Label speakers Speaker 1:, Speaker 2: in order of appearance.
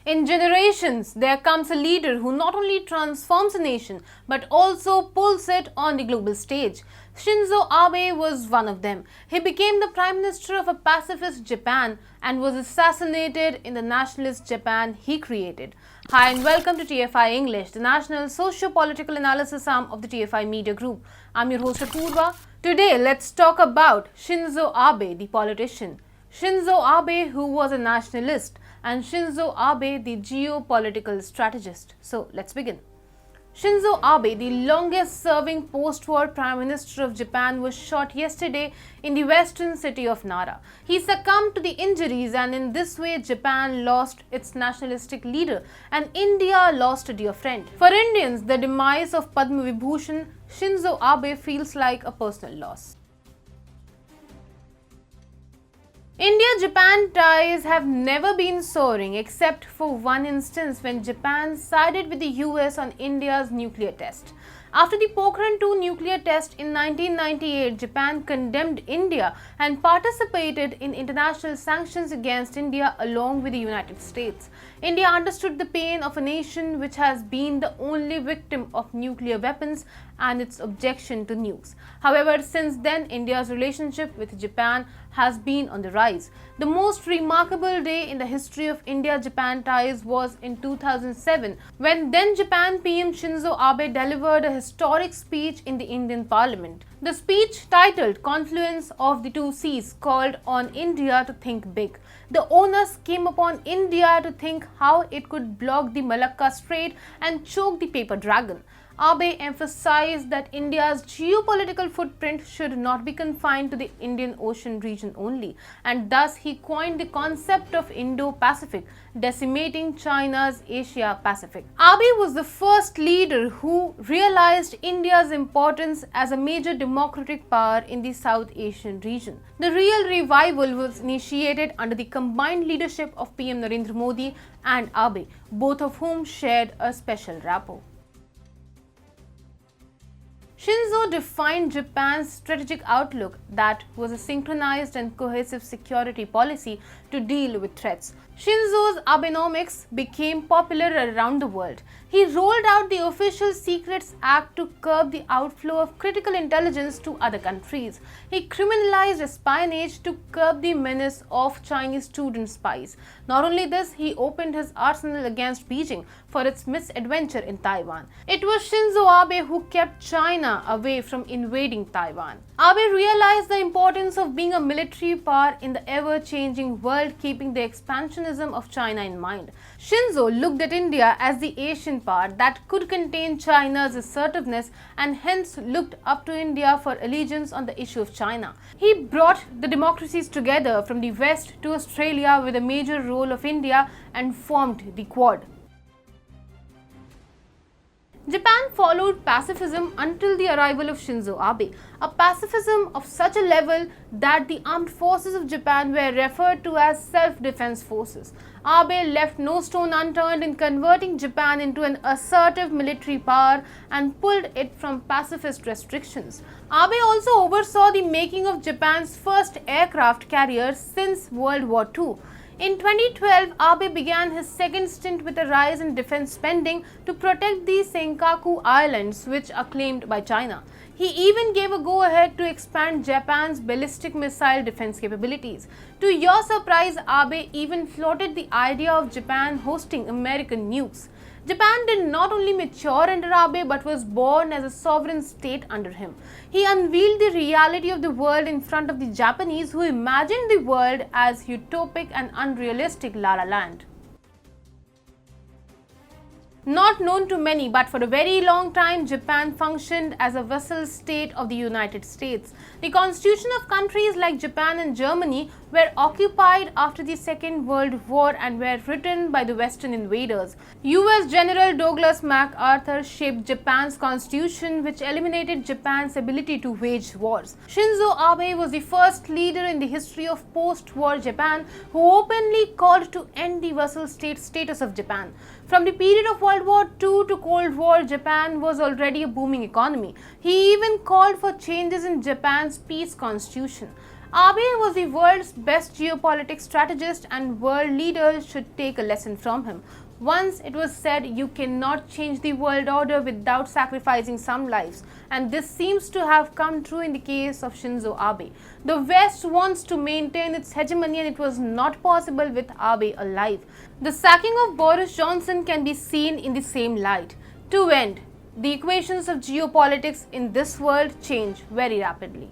Speaker 1: In generations, there comes a leader who not only transforms a nation but also pulls it on the global stage. Shinzo Abe was one of them. He became the Prime Minister of a pacifist Japan and was assassinated in the nationalist Japan he created. Hi and welcome to TFI English, the national socio-political analysis arm of the TFI Media Group. I'm your host Apurva. Today, let's talk about Shinzo Abe, the politician. Shinzo Abe, who was a nationalist, and Shinzo Abe, the geopolitical strategist. So let's begin. Shinzo Abe, the longest-serving post-war Prime Minister of Japan, was shot yesterday in the western city of Nara. He succumbed to the injuries, and in this way Japan lost its nationalistic leader and India lost a dear friend. For Indians, the demise of Padma Vibhushan Shinzo Abe feels like a personal loss. India-Japan ties have never been soaring except for one instance when Japan sided with the US on India's nuclear test. After the Pokhran II nuclear test in 1998, Japan condemned India and participated in international sanctions against India along with the United States. India understood the pain of a nation which has been the only victim of nuclear weapons and its objection to nukes. However, since then, India's relationship with Japan has been on the rise. The most remarkable day in the history of India-Japan ties was in 2007 when then Japan PM Shinzo Abe delivered a historic speech in the Indian Parliament. The speech, titled Confluence of the Two Seas, called on India to think big. The onus came upon India to think how it could block the Malacca Strait and choke the paper dragon. Abe emphasized that India's geopolitical footprint should not be confined to the Indian Ocean region only, and thus he coined the concept of Indo-Pacific, decimating China's Asia-Pacific. Abe was the first leader who realized India's importance as a major democratic power in the South Asian region. The real revival was initiated under the combined leadership of PM Narendra Modi and Abe, both of whom shared a special rapport. Shinzo defined Japan's strategic outlook that was a synchronized and cohesive security policy to deal with threats. Shinzo's Abenomics became popular around the world. He rolled out the Official Secrets Act to curb the outflow of critical intelligence to other countries. He criminalized espionage to curb the menace of Chinese student spies. Not only this, he opened his arsenal against Beijing for its misadventure in Taiwan. It was Shinzo Abe who kept China away from invading Taiwan. Abe realized the importance of being a military power in the ever-changing world, keeping the expansionism of China in mind. Shinzo looked at India as the Asian power that could contain China's assertiveness and hence looked up to India for allegiance on the issue of China. He brought the democracies together from the West to Australia with a major role of India and formed the Quad. Japan followed pacifism until the arrival of Shinzo Abe, a pacifism of such a level that the armed forces of Japan were referred to as Self-Defense Forces. Abe left no stone unturned in converting Japan into an assertive military power and pulled it from pacifist restrictions. Abe also oversaw the making of Japan's first aircraft carrier since World War II. In 2012, Abe began his second stint with a rise in defense spending to protect the Senkaku Islands, which are claimed by China. He even gave a go-ahead to expand Japan's ballistic missile defense capabilities. To your surprise, Abe even floated the idea of Japan hosting American nukes. Japan did not only mature under Abe but was born as a sovereign state under him. He unveiled the reality of the world in front of the Japanese, who imagined the world as utopic and unrealistic La La Land. Not known to many, but for a very long time, Japan functioned as a vassal state of the United States. The constitution of countries like Japan and Germany were occupied after the Second World War and were written by the Western invaders. US General Douglas MacArthur shaped Japan's constitution, which eliminated Japan's ability to wage wars. Shinzo Abe was the first leader in the history of post-war Japan who openly called to end the vassal state status of Japan. From the period of World War II to Cold War, Japan was already a booming economy. He even called for changes in Japan's peace constitution. Abe was the world's best geopolitics strategist, and world leaders should take a lesson from him. Once it was said, you cannot change the world order without sacrificing some lives, and this seems to have come true in the case of Shinzo Abe. The West wants to maintain its hegemony, and it was not possible with Abe alive. The sacking of Boris Johnson can be seen in the same light. To end, the equations of geopolitics in this world change very rapidly.